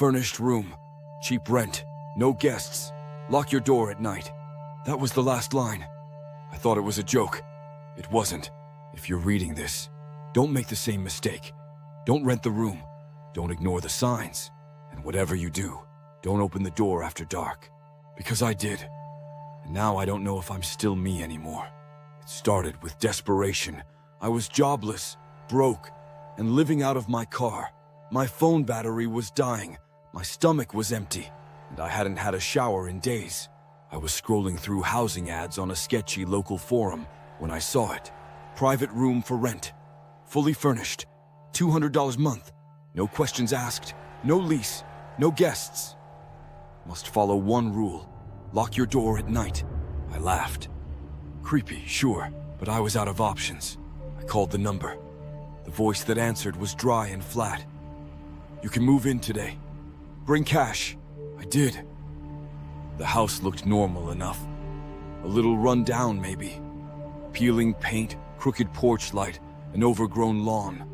Furnished room, cheap rent, no guests, lock your door at night. That was the last line. I thought it was a joke. It wasn't. If you're reading this, don't make the same mistake. Don't rent the room. Don't ignore the signs. And whatever you do, don't open the door after dark. Because I did. And now I don't know if I'm still me anymore. It started with desperation. I was jobless, broke, and living out of my car. My phone battery was dying. My stomach was empty, and I hadn't had a shower in days. I was scrolling through housing ads on a sketchy local forum when I saw it. Private room for rent. Fully furnished. $200 a month. No questions asked. No lease. No guests. Must follow one rule. Lock your door at night. I laughed. Creepy, sure, but I was out of options. I called the number. The voice that answered was dry and flat. You can move in today. Bring cash. I did. The house looked normal enough. A little run down, maybe. Peeling paint, crooked porch light, an overgrown lawn.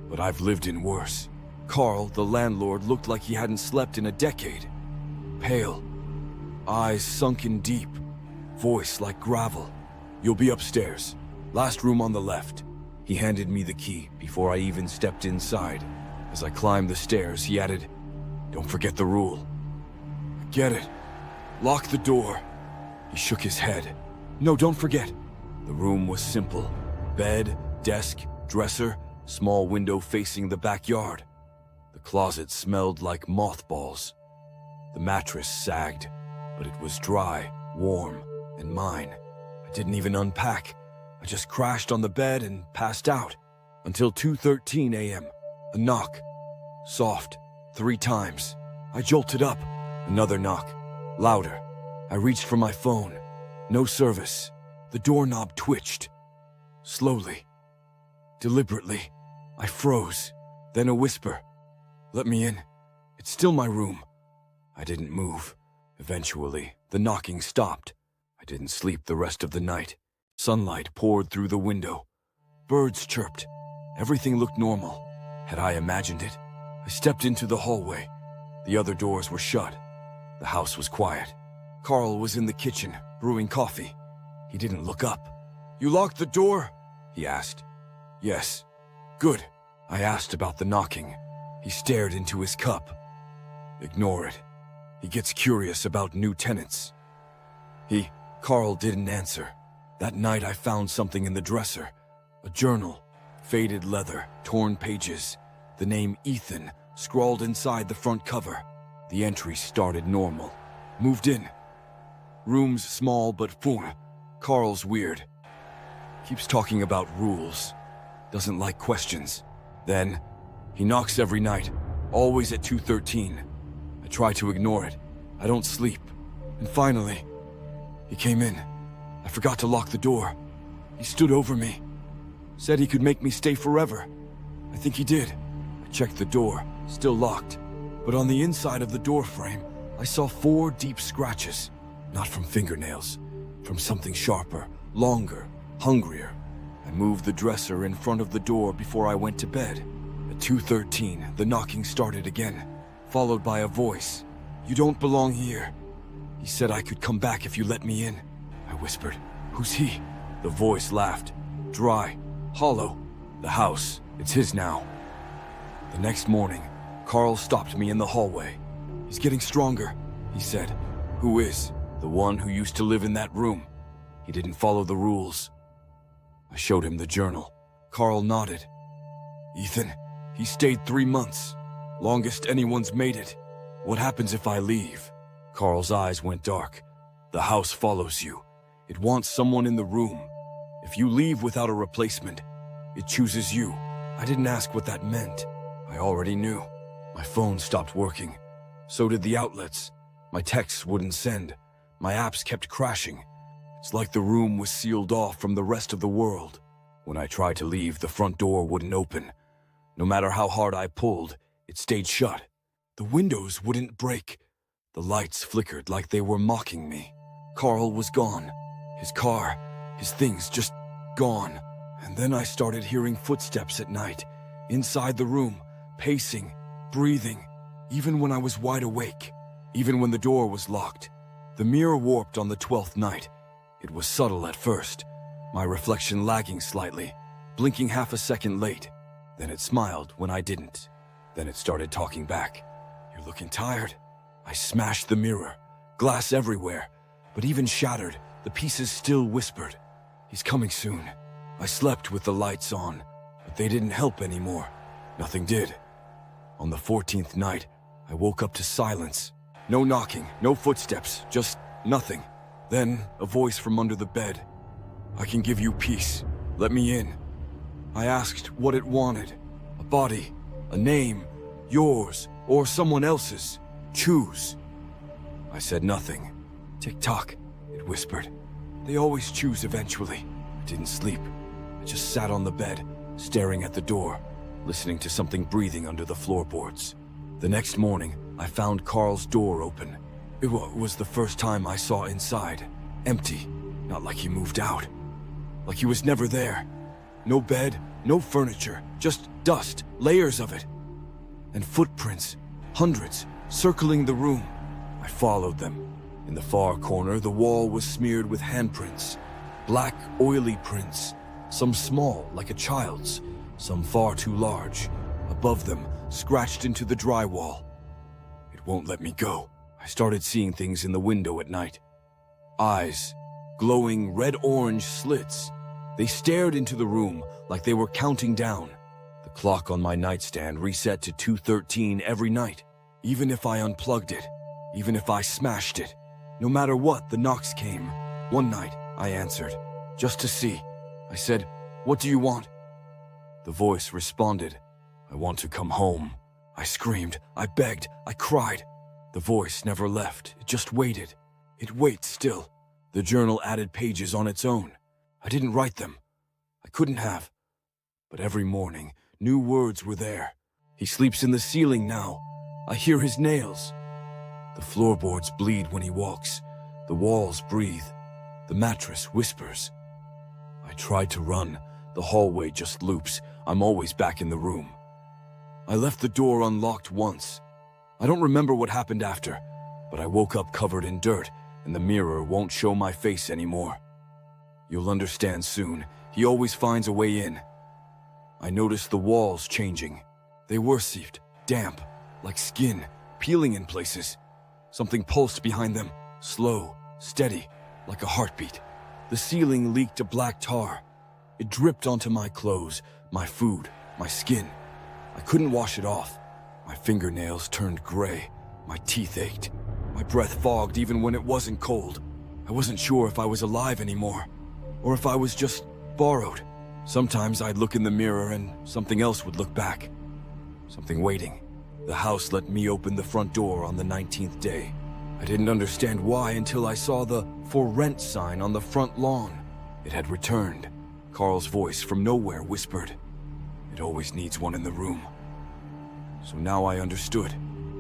But I've lived in worse. Carl, the landlord, looked like he hadn't slept in a decade. Pale. Eyes sunken deep. Voice like gravel. You'll be upstairs. Last room on the left. He handed me the key before I even stepped inside. As I climbed the stairs, he added, Don't forget the rule. Get it. Lock the door. He shook his head. No, don't forget. The room was simple. Bed, desk, dresser, small window facing the backyard. The closet smelled like mothballs. The mattress sagged, but it was dry, warm, and mine. I didn't even unpack. I just crashed on the bed and passed out. Until 2:13 a.m. A knock. Soft. 3 times. I jolted up. Another knock. Louder. I reached for my phone. No service. The doorknob twitched. Slowly. Deliberately. I froze. Then a whisper. Let me in. It's still my room. I didn't move. Eventually, the knocking stopped. I didn't sleep the rest of the night. Sunlight poured through the window. Birds chirped. Everything looked normal. Had I imagined it? I stepped into the hallway. The other doors were shut. The house was quiet. Carl was in the kitchen, brewing coffee. He didn't look up. You locked the door? He asked. Yes. Good. I asked about the knocking. He stared into his cup. Ignore it. He gets curious about new tenants. Carl didn't answer. That night I found something in the dresser. A journal. Faded leather, torn pages. The name Ethan scrawled inside the front cover. The entry started normal. Moved in. Room's small but full. Carl's weird. Keeps talking about rules. Doesn't like questions. Then, he knocks every night. Always at 2:13. I try to ignore it. I don't sleep. And finally, he came in. I forgot to lock the door. He stood over me. Said he could make me stay forever. I think he did. I checked the door. Still locked. But on the inside of the door frame, I saw 4 deep scratches. Not from fingernails. From something sharper, longer, hungrier. I moved the dresser in front of the door before I went to bed. At 2:13, the knocking started again, followed by a voice. You don't belong here. He said I could come back if you let me in. I whispered, Who's he? The voice laughed. Dry, hollow. The house, it's his now. The next morning, Carl stopped me in the hallway. He's getting stronger, he said. Who is? The one who used to live in that room. He didn't follow the rules. I showed him the journal. Carl nodded. Ethan, he stayed 3 months. Longest anyone's made it. What happens if I leave? Carl's eyes went dark. The house follows you. It wants someone in the room. If you leave without a replacement, it chooses you. I didn't ask what that meant. I already knew. My phone stopped working. So did the outlets. My texts wouldn't send. My apps kept crashing. It's like the room was sealed off from the rest of the world. When I tried to leave, the front door wouldn't open. No matter how hard I pulled, it stayed shut. The windows wouldn't break. The lights flickered like they were mocking me. Carl was gone. His car, his things just gone. And then I started hearing footsteps at night, inside the room, pacing, breathing. Even when I was wide awake, even when the door was locked. The mirror warped on the 12th night. It was subtle at first, my reflection lagging slightly, blinking half a second late. Then it smiled when I didn't. Then it started talking back. "You're looking tired." I smashed the mirror, glass everywhere, but even shattered, the pieces still whispered, "He's coming soon." I slept with the lights on, but they didn't help anymore. Nothing did. On the 14th night, I woke up to silence. No knocking, no footsteps, just nothing. Then, a voice from under the bed. "I can give you peace. Let me in." I asked what it wanted. A body, a name, yours, or someone else's. Choose. I said nothing. "Tick-tock," it whispered. "They always choose eventually." I didn't sleep. I just sat on the bed, staring at the door, listening to something breathing under the floorboards. The next morning, I found Carl's door open. It was the first time I saw inside. Empty, not like he moved out. Like he was never there. No bed, no furniture, just dust, layers of it. And footprints, hundreds, circling the room. I followed them. In the far corner, the wall was smeared with handprints. Black, oily prints. Some small, like a child's. Some far too large. Above them, scratched into the drywall. It won't let me go. I started seeing things in the window at night. Eyes, glowing red-orange slits. They stared into the room like they were counting down. The clock on my nightstand reset to 2:13 every night. Even if I unplugged it, even if I smashed it, no matter what, the knocks came. One night, I answered, just to see. I said, "What do you want?" The voice responded, "I want to come home." I screamed, I begged, I cried. The voice never left, it just waited. It waits still. The journal added pages on its own. I didn't write them. I couldn't have. But every morning, new words were there. He sleeps in the ceiling now. I hear his nails. The floorboards bleed when he walks. The walls breathe. The mattress whispers. I tried to run. The hallway just loops. I'm always back in the room. I left the door unlocked once. I don't remember what happened after, but I woke up covered in dirt, and the mirror won't show my face anymore. You'll understand soon. He always finds a way in. I noticed the walls changing. They were seeped, damp, like skin, peeling in places. Something pulsed behind them, slow, steady, like a heartbeat. The ceiling leaked a black tar. It dripped onto my clothes, my food, my skin. I couldn't wash it off. My fingernails turned gray. My teeth ached. My breath fogged even when it wasn't cold. I wasn't sure if I was alive anymore, or if I was just borrowed. Sometimes I'd look in the mirror and something else would look back. Something waiting. The house let me open the front door on the 19th day. I didn't understand why until I saw the "For Rent" sign on the front lawn. It had returned. Carl's voice from nowhere whispered, "It always needs one in the room." So now I understood.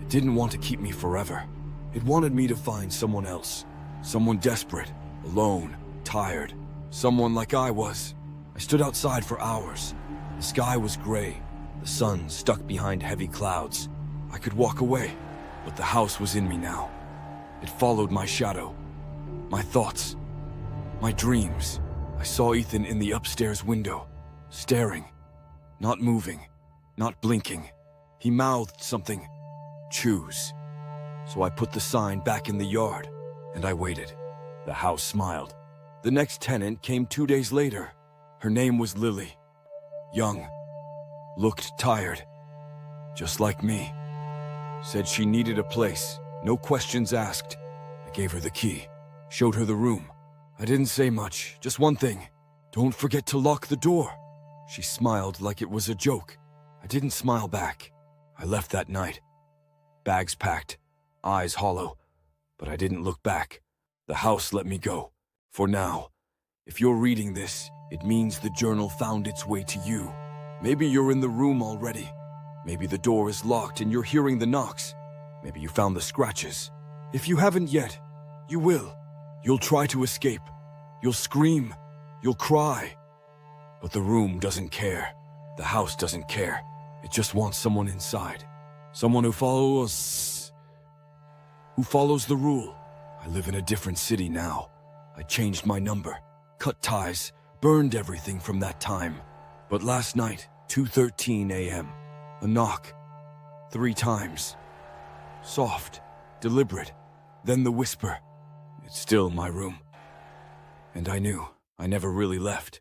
It didn't want to keep me forever. It wanted me to find someone else. Someone desperate, alone, tired. Someone like I was. I stood outside for hours. The sky was gray. The sun stuck behind heavy clouds. I could walk away, but the house was in me now. It followed my shadow, my thoughts, my dreams. I saw Ethan in the upstairs window, staring, not moving, not blinking. He mouthed something, "Choose." So I put the sign back in the yard, and I waited. The house smiled. The next tenant came 2 days later. Her name was Lily. Young, looked tired, just like me. Said she needed a place, no questions asked. I gave her the key, showed her the room. I didn't say much, just one thing. "Don't forget to lock the door." She smiled like it was a joke. I didn't smile back. I left that night. Bags packed, eyes hollow, but I didn't look back. The house let me go. For now. If you're reading this, it means the journal found its way to you. Maybe you're in the room already. Maybe the door is locked and you're hearing the knocks. Maybe you found the scratches. If you haven't yet, you will. You'll try to escape. You'll scream. You'll cry. But the room doesn't care. The house doesn't care. It just wants someone inside. Someone who follows the rule. I live in a different city now. I changed my number, cut ties, burned everything from that time. But last night, 2:13 a.m., a knock. 3 times. Soft, deliberate, then the whisper. It's still my room. And I knew I never really left.